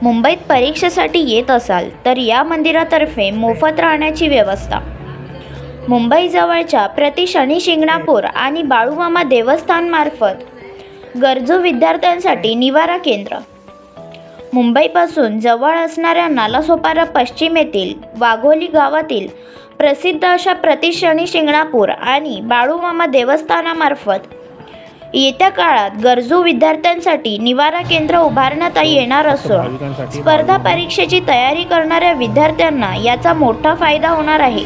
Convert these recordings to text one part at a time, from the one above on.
मुंबईत परीक्षेसाठी येत असाल तर या मंदिरातर्फे मोफत राहण्याची व्यवस्था। मुंबईजवळच्या प्रति शनी शिंगणापूर आणि बाळूमामा देवस्थानमार्फत गरजू विद्यार्थ्यांसाठी निवारा केंद्र। मुंबईपासून जवळ असणाऱ्या नालासोपारा पश्चिम येथील वाघोली गावातील प्रसिद्ध अशा प्रति शनी शिंगणापूर आणि बाळूमामा देवस्थानामार्फत येत्या काळात गरजू विद्यार्थ्यांसाठी निवारा केंद्र उभारण्यात येणार असून स्पर्धा परीक्षेची तयारी करणाऱ्या विद्यार्थ्यांना याचा मोठा फायदा होणार आहे।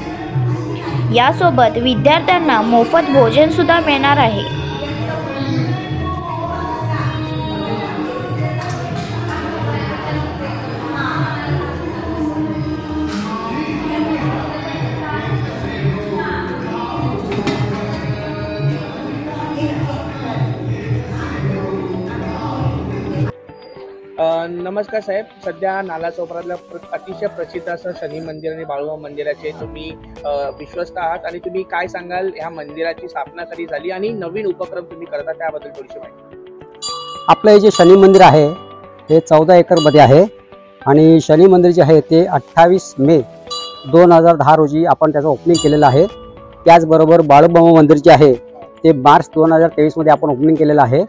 यासोबत विद्यार्थ्यांना मोफत भोजन सुद्धा मिळणार आहे। नमस्कार साहेब, सध्या नालासोपारातलं अतिशय प्रसिद्ध असं शनी मंदिर आणि बाळूमामा मंदिराचे तुम्ही विश्वस्त आहात आणि तुम्ही काय सांगाल ह्या मंदिराची स्थापना कधी झाली आणि नवीन उपक्रम तुम्ही करता त्याबद्दल थोडीशी माहिती। आपलं हे जे शनी मंदिर आहे ते 14 एकरमध्ये आहे आणि शनी मंदिर जे आहे ते 28 मे 2010 रोजी आपण त्याचं ओपनिंग केलेलं आहे। त्याचबरोबर बाळूमामा मंदिर जे आहे ते मार्च 2023 मध्ये आपण ओपनिंग केलेलं आहे।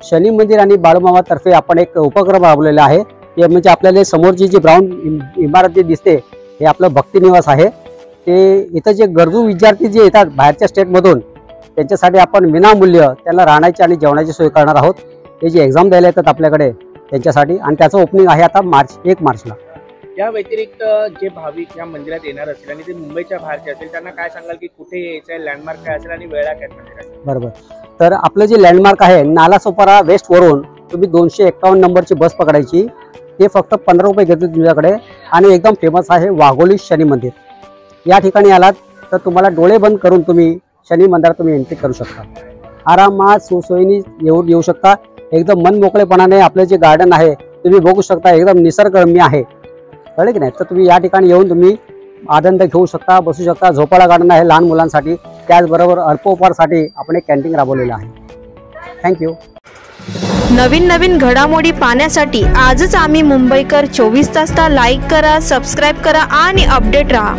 शनी मंदिर आणि बाळूमामा तर्फे आपण एक उपक्रम राबवलेला आहे, ते म्हणजे आपल्याला समोरची जी ब्राऊन इमारत जी दिसते हे आपलं भक्ती निवास आहे। ते इथं जे गरजू विद्यार्थी जे येतात बाहेरच्या स्टेटमधून त्यांच्यासाठी आपण विनामूल्य त्यांना राहण्याची आणि जेवणाची सोय करणार आहोत। हे जे एक्झाम द्यायला येतात आपल्याकडे त्यांच्यासाठी, आणि त्याचं ओपनिंग आहे आता 1 मार्चला। या व्यतिरिक्त जे भाविक या मंदिरात येणार असतील आणि ते मुंबईच्या बाहेरचे असतील त्यांना काय सांगाल की कुठे यायचं आहे, लँडमार्क काय असेल आणि वेळा काय मंदिराची? बरोबर, तर आपलं जे लँडमार्क आहे नालासोपारा वेस्ट वरून तुम्ही 251 नंबरची बस पकडायची। ते फक्त 15 रुपये घेते तुमच्याकडे आणि एकदम फेमस आहे वाघोली शनी मंदिर। या ठिकाणी आलात तर तुम्हाला डोळे बंद करून तुम्ही शनी मंदिरात तुम्ही एंट्री करू शकता। आरामात सुसोयीने येऊ शकता। एकदम मनमोकळेपणाने आपलं जे गार्डन आहे तुम्ही बघू शकता, एकदम निसर्गरम्य आहे, कळलं की नाही? तर तुम्ही या ठिकाणी येऊन तुम्ही आनंद घेऊ शकता, बसू शकता। झोपाळा गार्डन आहे लहान मुलांसाठी, त्याचबरोबर अल्पोपहारसाठी आपण एक कॅन्टीन राबवलेलं आहे। थँक्यू। नवीन घडामोडी पाहण्यासाठी आजच आम्ही मुंबईकर 24 तासला लाईक करा, सबस्क्राईब करा आणि अपडेट रहा।